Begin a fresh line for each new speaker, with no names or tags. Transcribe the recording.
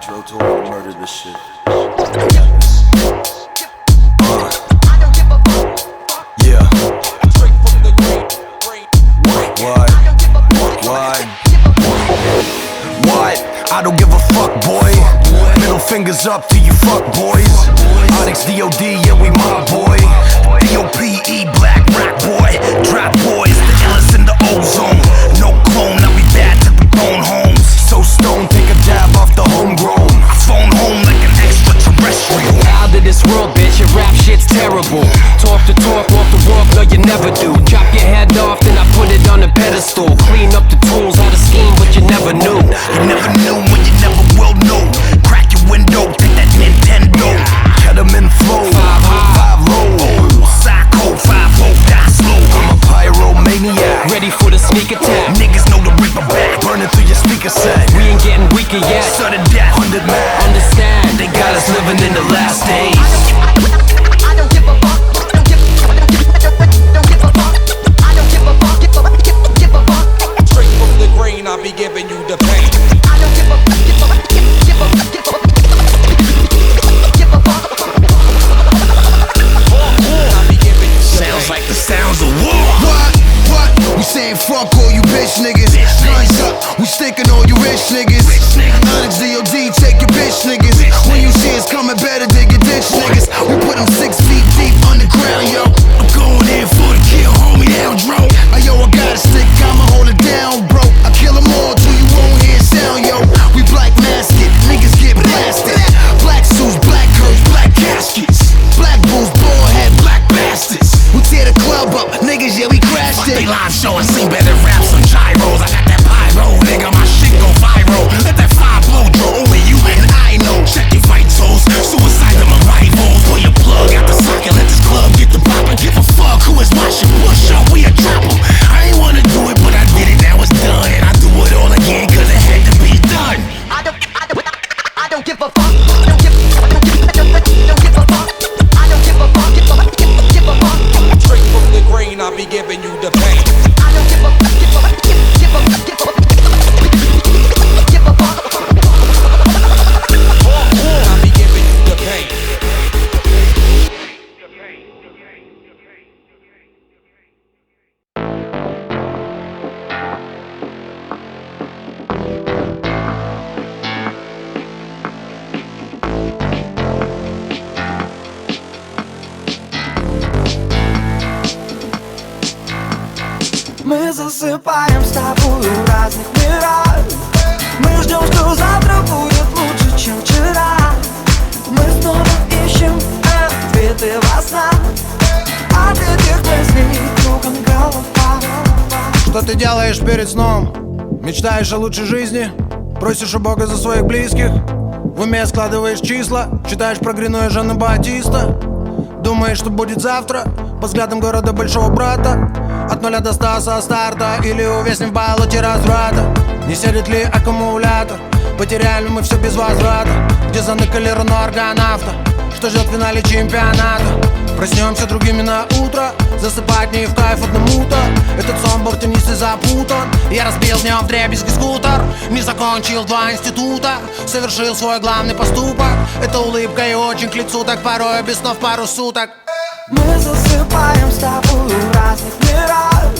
Drill told me to murder this shit. Yeah. What? I don't give a fuck, boy. Middle fingers up to you fuck boys. Onyx DOD, yeah, we my boy. DOPE, black rock boy. Drop boys, the illest in the ozone. No clone, now we bad to the bone homes. So stone, take a dab off the homegrown. I phone home like an extraterrestrial.
Out of this world, bitch, your rap shit's terrible. Talk the talk, walk the walk, no you never do. Chop your head off, then I put it on a pedestal. Clean up the tools, how to scheme, but you never knew.
You never knew when you never will know. Crack your window, take that Nintendo. Cut 'em in flow,
5 high,
5 low. Psycho, 5 low, die slow. I'm a pyromaniac,
ready for the sneak attack.
niggas know to rip 'em back. Burning through your speaker set.
We ain't getting weaker yet.
Sudden death, 100 mad.
Understand,
They got us living in the last days.
I don't give a fuck. Don't give a fuck. I don't give a fuck. Give a fuck.
Straight from the grain, I be giving you the pain.
I don't give a fuck. Give a fuck.
I be giving you the
Sounds
pain.
like the sounds of war.
What? We saying fuck all you bitch niggas. Guns up, we sticking all you rich niggas. Onyx DOD, take your bitch niggas. When you see us coming, better dig your ditch niggas. We put them 6 feet deep underground, yo.
I'm going in for the kill, homie, down, dro.
Yo, I got a stick, I'ma hold it down, bro. I kill them all till you won't hear sound, yo. We black mask it, niggas get blasted. Black suits, black curves, black caskets. Black bulls, bald head, black bastards. We tear the club up, niggas, yeah, we crashed
They
it.
live show and sing better raps on gyros. I got that pyro, nigga, my shit go viral. Let that 5 blow, dro. Only you and I know. Check your vitals, suicide to my rivals. Pull your plug out the socket, let this club get the poppin'. Give a fuck who is watching, push up, we a drop 'em. I ain't wanna do it, but I did it, now it's done. And I do it all again, cause it had to be done.
I don't give a fuck. Don't give a fuck. I don't give a fuck. Give a fuck.
Straight from the grain, I be giving you the pain.
I don't give a fuck. Give a fuck.
I be giving you the pain.
Мы засыпаем с тобой в разных мирах. Мы ждем, что завтра будет лучше, чем вчера. Мы снова ищем ответы во снах. От этих мыслей кругом голова.
Что ты делаешь перед сном? Мечтаешь о лучшей жизни? Просишь у Бога за своих близких? В уме складываешь числа? Читаешь про Грину и Жанна Батиста? Думаешь, что будет завтра? По взглядам города большого брата? От 0 до 100 со старта? Или увязнем в болоте разврата? Не сядет ли аккумулятор? Потеряли мы все без возврата? Где заныкали Рено аргонавта? Что ждет в финале чемпионата? Проснемся другими на утро. Засыпать не в кайф одному-то. Этот сон был теннистой запутан. Я разбил днем вдребезги скутер. Не закончил 2 института. Совершил свой главный поступок. Это улыбка и очень к лицу. Так порой без снов пару суток.
Мы засыпаем с тобой в разных мирах.